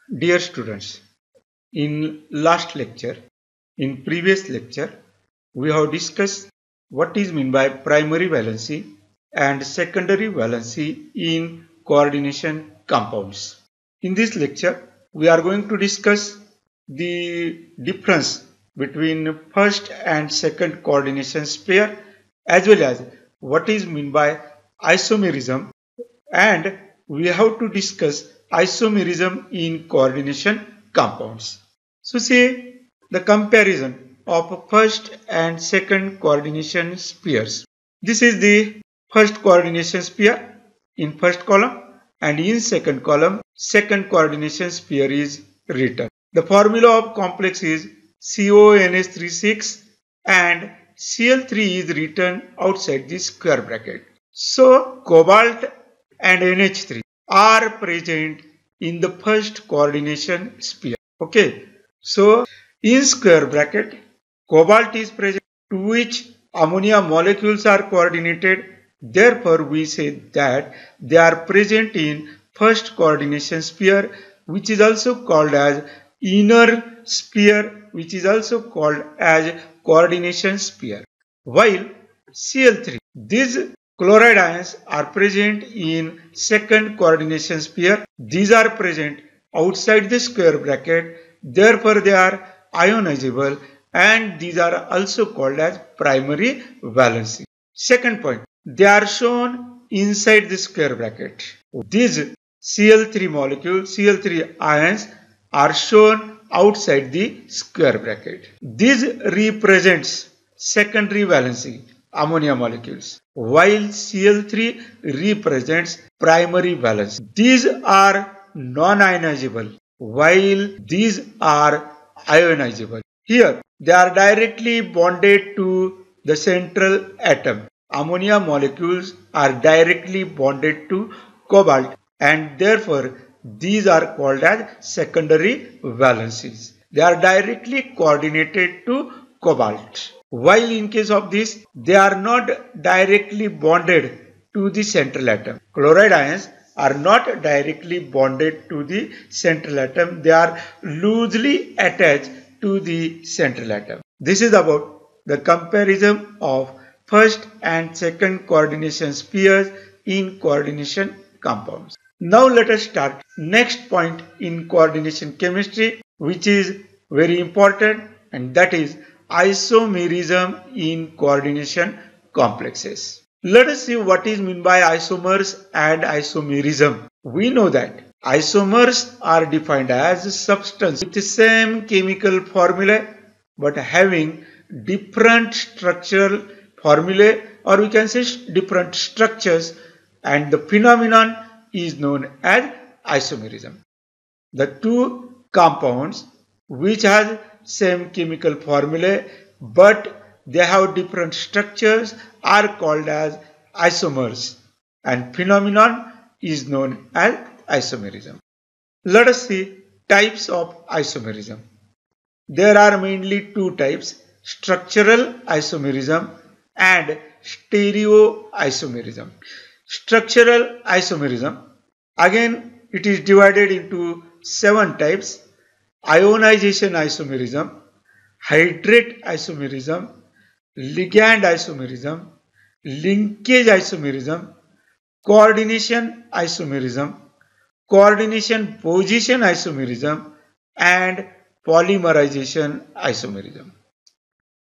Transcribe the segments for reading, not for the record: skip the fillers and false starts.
Dear students, in last lecture, in previous lecture, we have discussed what is meant by primary valency and secondary valency in coordination compounds. In this lecture, we are going to discuss the difference between first and second coordination pair as well as what is meant by isomerism, and we have to discuss isomerism in coordination compounds. So say the comparison of first and second coordination pairs. This is the first coordination pair in first column, and in second column second coordination pair is written. The formula of complex is CONH36 and Cl3 is written outside the square bracket. So cobalt and NH3 are present in the first coordination pair. Okay. So in square bracket, cobalt is present, to which ammonia molecules are coordinated. Therefore, we say that they are present in first coordination pair, which is also called as inner sphere, which is also called as coordination pair. While Cl3, these chloride ions are present in second coordination pair. These are present outside the square bracket. Therefore, they are ionizable, and these are also called as primary valency. Second point, they are shown inside the square bracket. These Cl3 molecules, Cl3 ions are shown outside the square bracket. This represents secondary valency, ammonia molecules, while Cl3 represents primary valence. These are non-ionizable, while these are ionizable. Here, they are directly bonded to the central atom. Ammonia molecules are directly bonded to cobalt, and therefore these are called as secondary valencies. They are directly coordinated to cobalt. While in case of this, they are not directly bonded to the central atom. Chloride ions are not directly bonded to the central atom. They are loosely attached to the central atom. This is about the comparison of first and second coordination pairs in coordination compounds. Now let us start next point in coordination chemistry, which is very important, and that is isomerism in coordination complexes. Let us see what is meant by isomers and isomerism. We know that isomers are defined as substances with the same chemical formula but having different structural formulae, or we can say different structures, and the phenomenon is known as isomerism. The two compounds which have same chemical formulae but they have different structures are called as isomers, and phenomenon is known as isomerism. Let us see types of isomerism. There are mainly two types: structural isomerism and stereoisomerism. Structural isomerism, again it is divided into 7 types: ionization isomerism, hydrate isomerism, ligand isomerism, linkage isomerism, coordination isomerism, coordination position isomerism, and polymerization isomerism.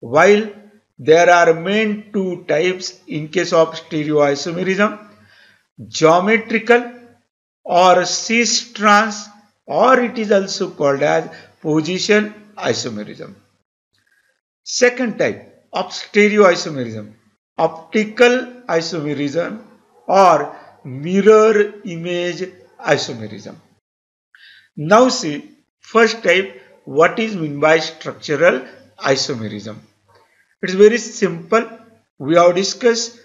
While there are main two types in case of stereoisomerism: geometrical or cis-trans, or it is also called as position isomerism. Second type of stereoisomerism: optical isomerism or mirror image isomerism. Now see first type, what is meant by structural isomerism. It is very simple. We have discussed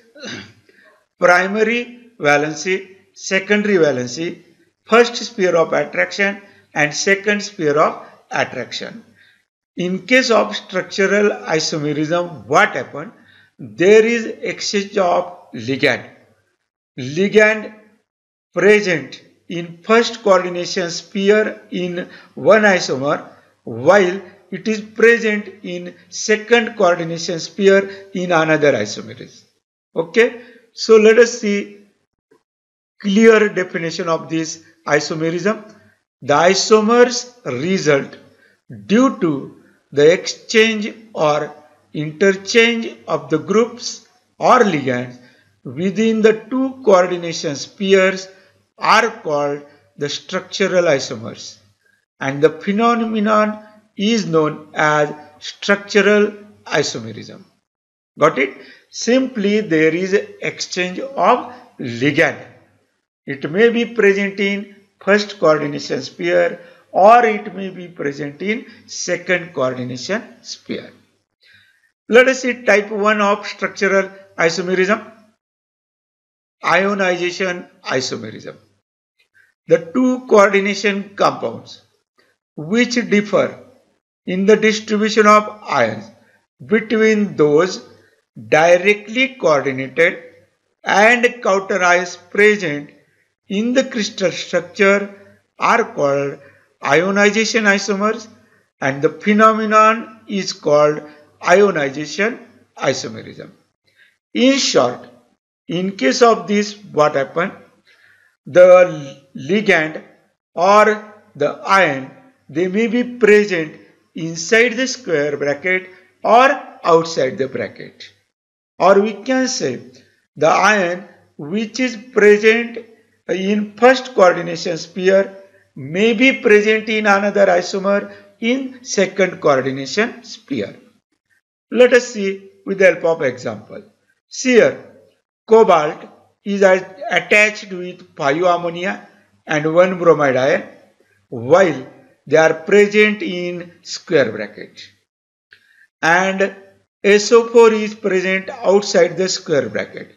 primary valency, secondary valency, first sphere of attraction and second sphere of attraction. In case of structural isomerism, what happened? There is exchange of ligand present in first coordination sphere in one isomer, while it is present in second coordination sphere in another isomer. Okay, so let us see clear definition of this isomerism. The isomers result due to the exchange or interchange of the groups or ligands within the two coordination spheres are called the structural isomers, and the phenomenon is known as structural isomerism. Got it? Simply there is exchange of ligand. It may be present in first coordination sphere or it may be present in second coordination sphere. Let us see type 1 of structural isomerism. Ionization isomerism. The two coordination compounds which differ in the distribution of ions between those directly coordinated and counter ions present in the crystal structure are called ionization isomers, and the phenomenon is called ionization isomerism. In short, in case of this, what happens? The ligand or the ion, they may be present inside the square bracket or outside the bracket. Or we can say the ion which is present in first coordination sphere may be present in another isomer in second coordination sphere. Let us see with the help of example. See here, cobalt is attached with 5 ammonia and 1 bromide ion while they are present in square bracket, and SO4 is present outside the square bracket.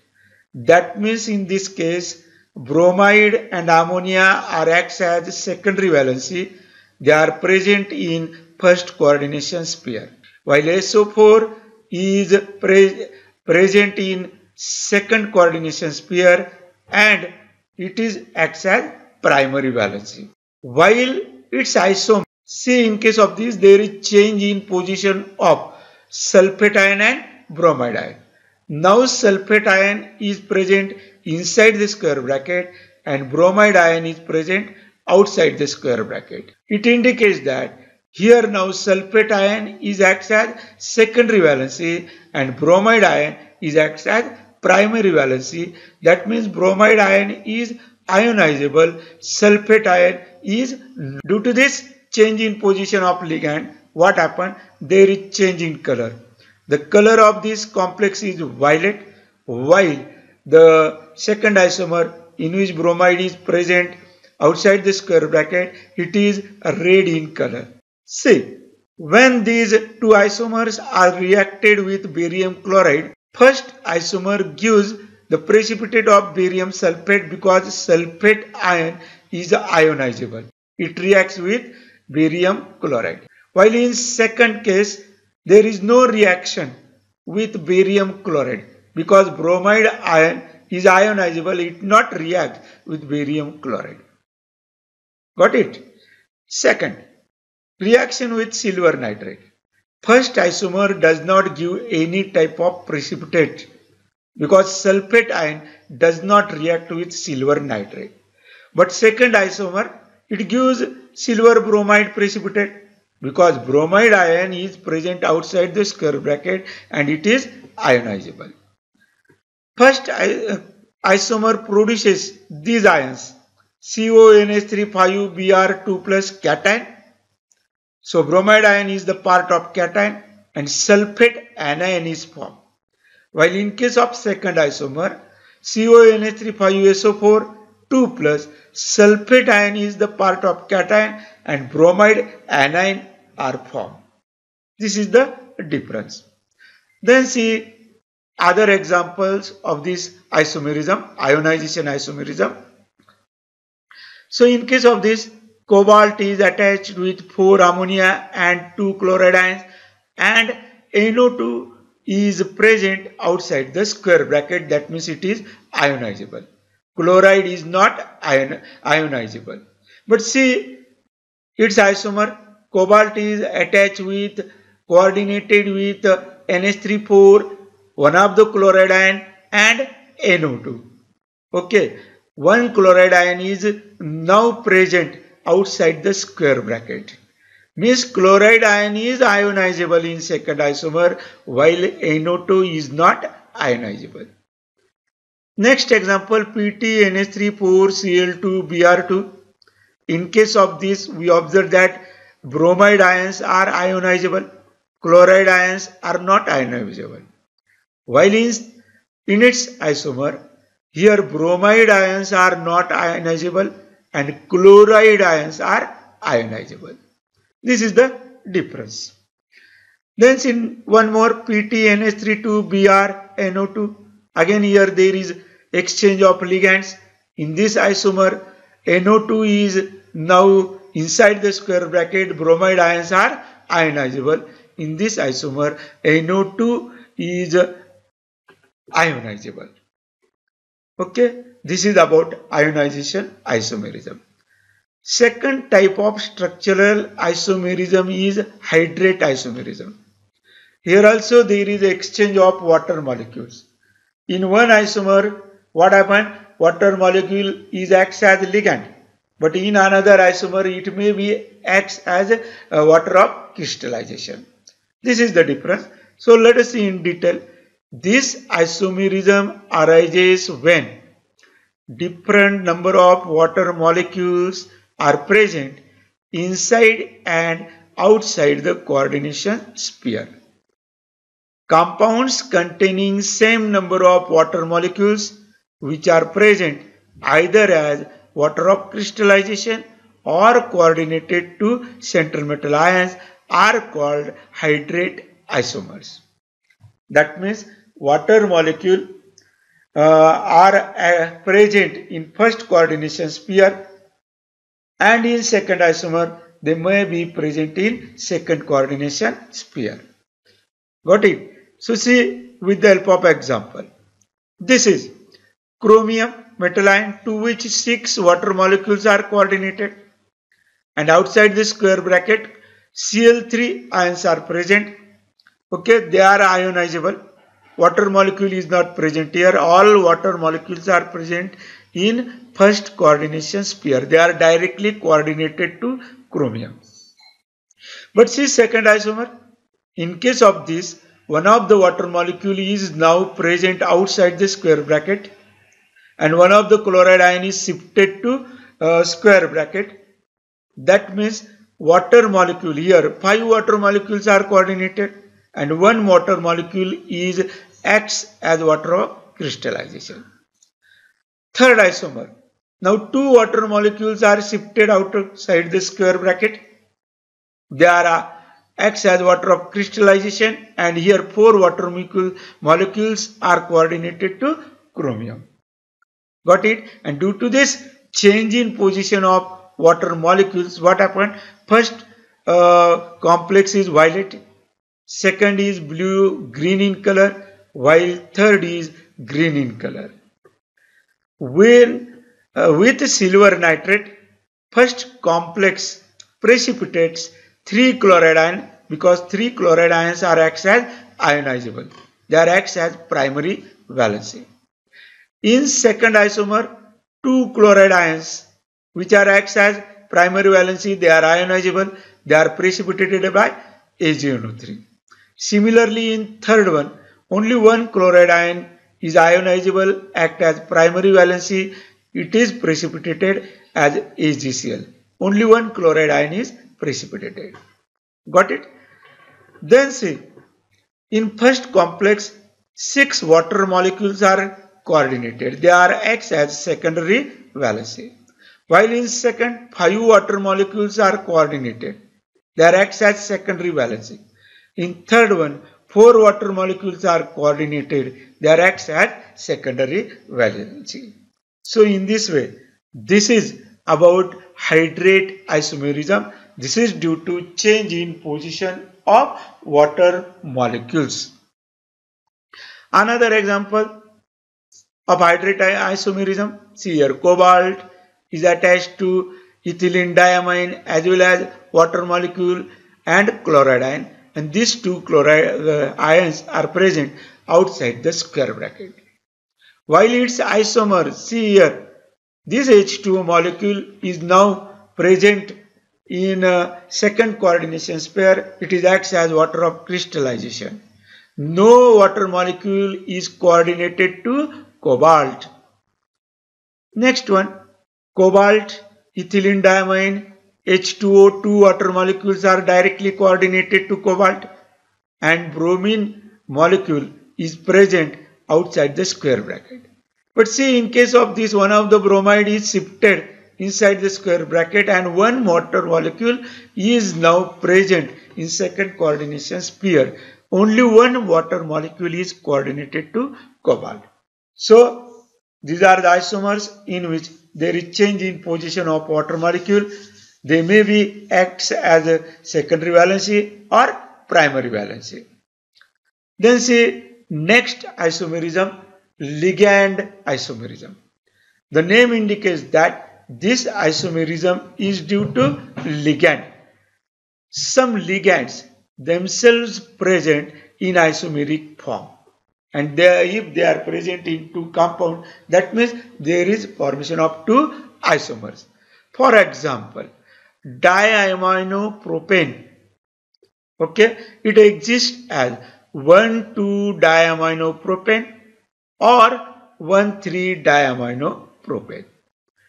That means in this case bromide and ammonia are acts as secondary valency. They are present in first coordination sphere, while SO4 is present in second coordination sphere and it is acts as primary valency. While its isomer, see in case of this there is change in position of sulfate ion and bromide ion. Now sulfate ion is present inside the square bracket and bromide ion is present outside the square bracket. It indicates that here now sulfate ion is acts as secondary valency and bromide ion is acts as primary valency. That means bromide ion is ionizable, sulfate ion is. Due to this change in position of ligand, what happened? There is change in color. The color of this complex is violet, while the second isomer in which bromide is present outside the square bracket, it is red in color. See, when these two isomers are reacted with barium chloride, first isomer gives the precipitate of barium sulfate because sulfate ion is ionizable. It reacts with barium chloride. While in second case, there is no reaction with barium chloride because bromide ion is ionizable. It not react with barium chloride. Got it? Second, reaction with silver nitrate. First isomer does not give any type of precipitate because sulfate ion does not react with silver nitrate. But second isomer, it gives silver bromide precipitate because bromide ion is present outside the square bracket and it is ionizable. First isomer produces these ions CONH3 5Br2 plus cation. So bromide ion is the part of cation and sulfate anion is formed. While in case of second isomer CONH3 5SO4 2 plus sulfate ion is the part of cation and bromide anion are formed. This is the difference. Then see other examples of this isomerism, ionization isomerism. So in case of this, cobalt is attached with 4 ammonia and 2 chloride ions and NO2 is present outside the square bracket. That means it is ionizable. Chloride is not ionizable. But see its isomer. Cobalt is attached with, coordinated with NH3,4, one of the chloride ion, and NO2. Okay, one chloride ion is now present outside the square bracket. Means chloride ion is ionizable in second isomer while NO2 is not ionizable. Next example, PtNH3,4Cl2Br2. In case of this, we observe that bromide ions are ionizable, chloride ions are not ionizable. While in its isomer, here bromide ions are not ionizable and chloride ions are ionizable. This is the difference. Then in one more PtNH3,2BrNO2. Again here there is exchange of ligands. In this isomer, NO2 is now inside the square bracket, bromide ions are ionizable. In this isomer, NO2 is ionizable. Okay, this is about ionization isomerism. Second type of structural isomerism is hydrate isomerism. Here also there is exchange of water molecules. In one isomer, what happened? Water molecule is acts as ligand, but in another isomer it may be acts as a water of crystallization. This is the difference. So let us see in detail. This isomerism arises when different number of water molecules are present inside and outside the coordination sphere. Compounds containing same number of water molecules which are present either as water of crystallization or coordinated to central metal ions are called hydrate isomers. That means water molecule are present in first coordination sphere and in second isomer they may be present in second coordination sphere. Got it? So see with the help of example. This is chromium metal ion to which 6 water molecules are coordinated, and outside the square bracket Cl3 ions are present. Okay, they are ionizable. Water molecule is not present here. All water molecules are present in first coordination sphere. They are directly coordinated to chromium. But see second isomer. In case of this, one of the water molecule is now present outside the square bracket and one of the chloride ion is shifted to square bracket. That means water molecule here, 5 water molecules are coordinated and one water molecule is acts as water of crystallization. Third isomer. Now 2 water molecules are shifted outside the square bracket. They are acts as water of crystallization and here 4 water molecules are coordinated to chromium. Got it? And due to this change in position of water molecules, what happened? First complex is violet, second is blue green in color, while third is green in color. When with silver nitrate, first complex precipitates 3 chloride ion because 3 chloride ions are acts as ionizable. They are acts as primary valency. In second isomer, 2 chloride ions which are acts as primary valency, they are ionizable, they are precipitated by AgNO3. Similarly, in third one, only 1 chloride ion is ionizable, act as primary valency, it is precipitated as AgCl. Only 1 chloride ion is precipitated. Got it? Then see, in first complex, 6 water molecules are coordinated. They are acts as secondary valency. While in second, 5 water molecules are coordinated. They are acts as secondary valency. In third one, 4 water molecules are coordinated. They are acts as secondary valency. So in this way, this is about hydrate isomerism. This is due to change in position of water molecules. Another example, of hydrate isomerism. See here, cobalt is attached to ethylene diamine as well as water molecule and chloride ion, and these two chloride ions are present outside the square bracket. While its isomer, see here, this H2O molecule is now present in second coordination pair. It acts as water of crystallization. No water molecule is coordinated to cobalt. Next one, cobalt, ethylene diamine, H2O, two water molecules are directly coordinated to cobalt, and bromine molecule is present outside the square bracket. But see, in case of this, one of the bromide is shifted inside the square bracket and one water molecule is now present in second coordination pair. Only one water molecule is coordinated to cobalt. So, these are the isomers in which there is change in position of water molecule. They may be acts as a secondary valency or primary valency. Then see next isomerism, ligand isomerism. The name indicates that this isomerism is due to ligand. Some ligands themselves present in isomeric form, and if they are present in two compounds, that means there is formation of two isomers. For example, diaminopropane, okay, it exists as 1,2-diaminopropane or 1,3-diaminopropane.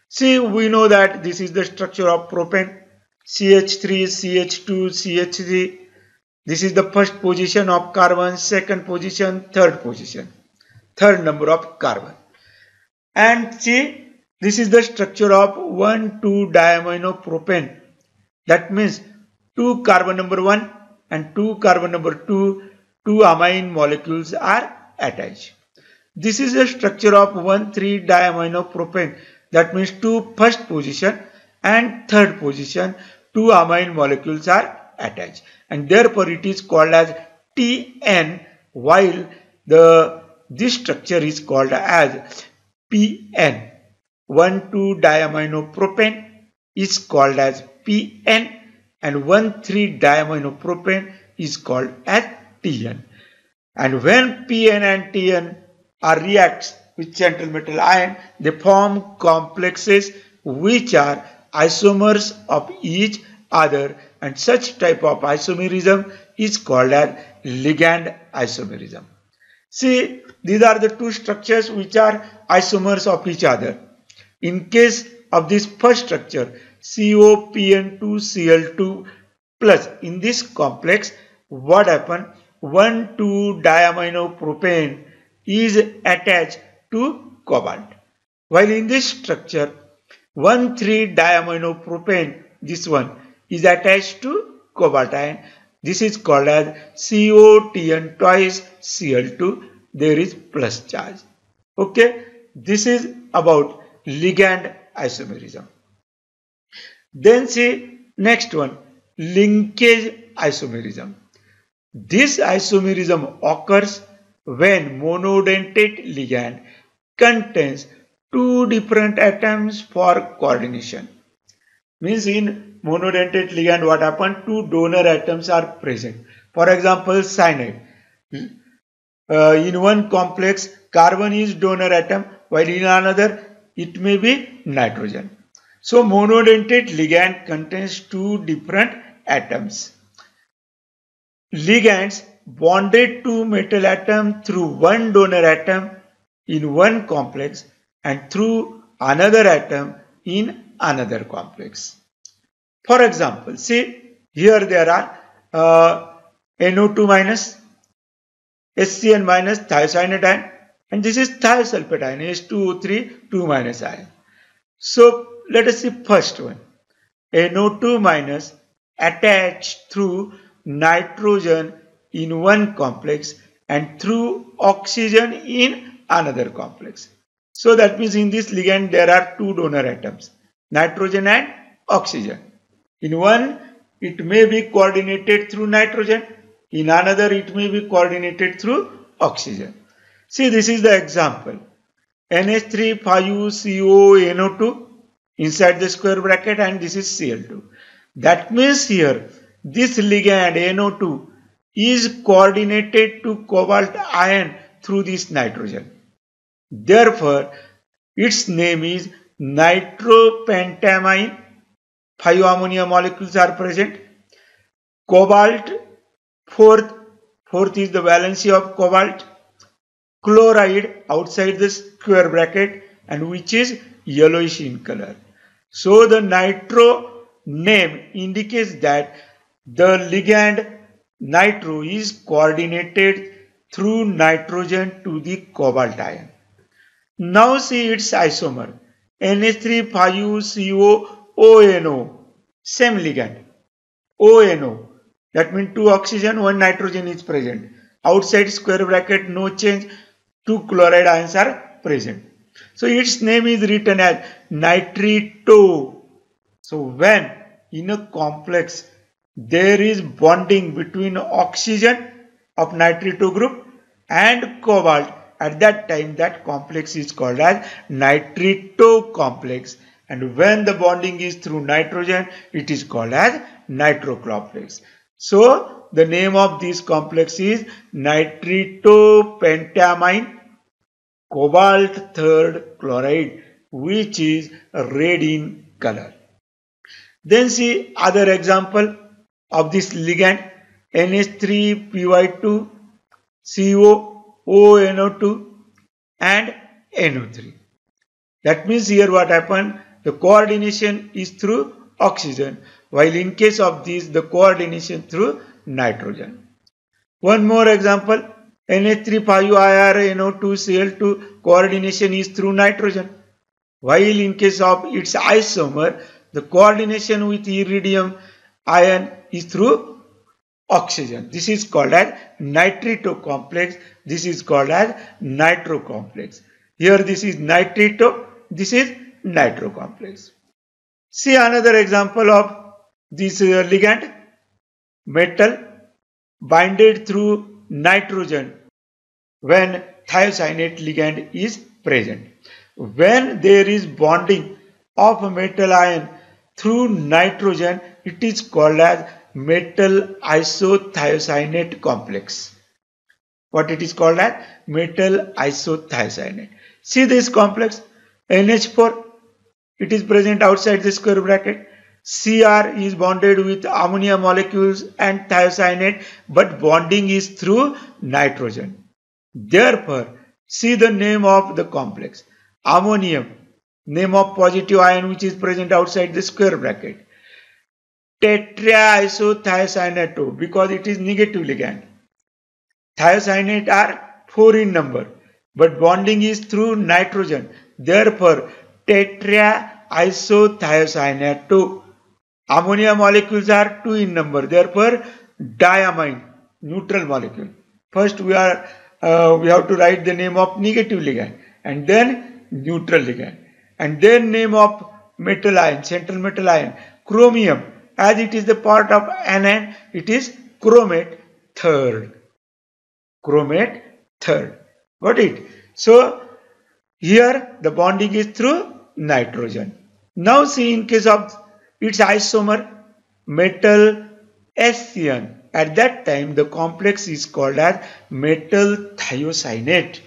See, we know that this is the structure of propane. CH3, CH2, CH3. This is the first position of carbon, second position, third position, third number of carbon. And see, this is the structure of 1,2-diaminopropane. That means 2 carbon number 1 and 2 carbon number 2, two amine molecules are attached. This is the structure of 1,3-diaminopropane. That means two first position and third position, two amine molecules are attached, and therefore it is called as TN, while this structure is called as PN. 1,2-diaminopropane is called as PN and 1,3-diaminopropane is called as TN. And when PN and TN are reacts with central metal ion, they form complexes which are isomers of each other, and such type of isomerism is called as ligand isomerism. See, these are the two structures which are isomers of each other. In case of this first structure, COPN2Cl2 plus, in this complex, what happens? 1,2-diaminopropane is attached to cobalt. While in this structure, 1,3-diaminopropane, this one, is attached to cobalt ion. This is called as COTN twice Cl2. There is plus charge. Okay, this is about ligand isomerism. Then see next one, linkage isomerism. This isomerism occurs when monodentate ligand contains two different atoms for coordination. Means in monodentate ligand what happens? Two donor atoms are present. For example, cyanide. In one complex, carbon is donor atom, while in another it may be nitrogen. So monodentate ligand contains two different atoms. Ligands bonded to metal atom through one donor atom in one complex and through another atom in another complex. For example, see here there are NO2 minus, SCN minus, thiocyanate ion, and this is thiosulfate ion, H2O3 2 minus ion. So let us see first one, NO2 minus attached through nitrogen in one complex and through oxygen in another complex. So that means in this ligand there are two donor atoms, nitrogen and oxygen. In one it may be coordinated through nitrogen, in another it may be coordinated through oxygen. See, this is the example. NH3 5CO NO2 inside the square bracket, and this is Cl2. That means here this ligand NO2 is coordinated to cobalt ion through this nitrogen. Therefore, its name is nitropentamine. 5 ammonia molecules are present. Cobalt, fourth is the valency of cobalt. Chloride outside the square bracket, and which is yellowish in color. So the nitro name indicates that the ligand nitro is coordinated through nitrogen to the cobalt ion. Now see its isomer, NH3 5COONO, same ligand, ONO. That means 2 oxygen, 1 nitrogen is present. Outside square bracket, no change, 2 chloride ions are present. So its name is written as nitrito. So when in a complex there is bonding between oxygen of nitrito group and cobalt, at that time that complex is called as nitrito complex, and when the bonding is through nitrogen, it is called as nitrocomplex. So the name of this complex is nitritopentamine cobalt third chloride, which is red in color. Then see other example of this ligand, NH3PY2 COONO2 and NO3. That means here what happened, the coordination is through oxygen, while in case of this the coordination through nitrogen. One more example, NH3-5IRNO2Cl2 coordination is through nitrogen, while in case of its isomer the coordination with iridium ion is through oxygen. This is called as nitrito complex. This is called as nitro complex. Here this is nitrito, this is nitro complex. See another example of this ligand, metal binded through nitrogen when thiocyanate ligand is present. When there is bonding of a metal ion through nitrogen, it is called as metal isothiocyanate complex. What it is called as? Metal isothiocyanate. See this complex, NH4, it is present outside the square bracket. Cr is bonded with ammonia molecules and thiocyanate, but bonding is through nitrogen. Therefore, see the name of the complex, ammonium, name of positive ion which is present outside the square bracket. Tetraisothiocyanate, because it is negative ligand. Thiocyanate are 4 in number, but bonding is through nitrogen. Therefore, tetraisothiocyanate. Ammonia molecules are 2 in number. Therefore, diamine, neutral molecule. First we have to write the name of negative ligand and then neutral ligand, and then name of metal ion, central metal ion, chromium. As it is the part of anion, it is chromate third. Chromate third. Got it? So here the bonding is through nitrogen. Now see in case of its isomer, metal SCN. At that time the complex is called as metal thiocyanate.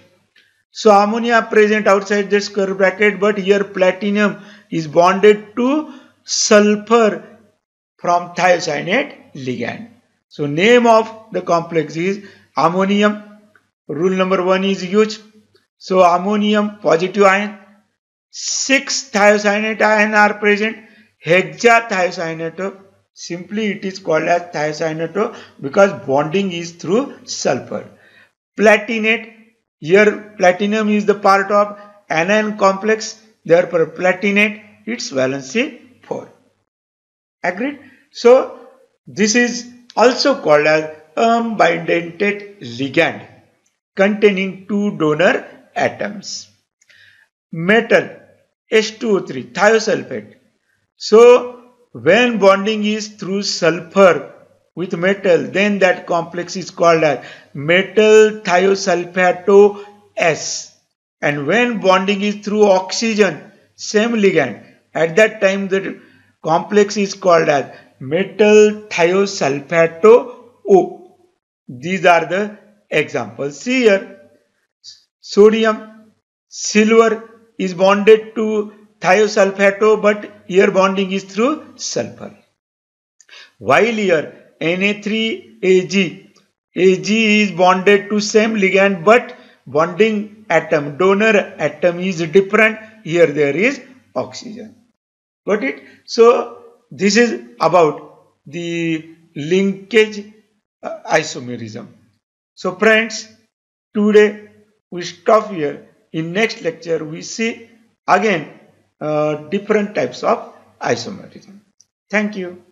So ammonia present outside the square bracket, but here platinum is bonded to sulfur from thiocyanate ligand. So name of the complex is ammonium. Rule number 1 is used. So ammonium positive ion, 6 thiocyanate ion are present, hexathiocyanate. Simply it is called as thiocyanate because bonding is through sulfur. Platinate, here platinum is the part of anion complex, therefore platinate, its valency 4. Agreed? So this is also called as unbidentate ligand containing 2 donor atoms. Metal H2O3 thiosulfate. So when bonding is through sulfur with metal, then that complex is called as metal thiosulfato S. And when bonding is through oxygen, same ligand, at that time the complex is called as metal thiosulfato O. These are the examples. See here, sodium, silver is bonded to thiosulfato, but here bonding is through sulfur. While here Na3Ag, Ag is bonded to same ligand, but bonding atom, donor atom is different. Here there is oxygen. Got it? So this is about the linkage isomerism. So friends, today we stop here. In next lecture we see again different types of isomerism. Thank you.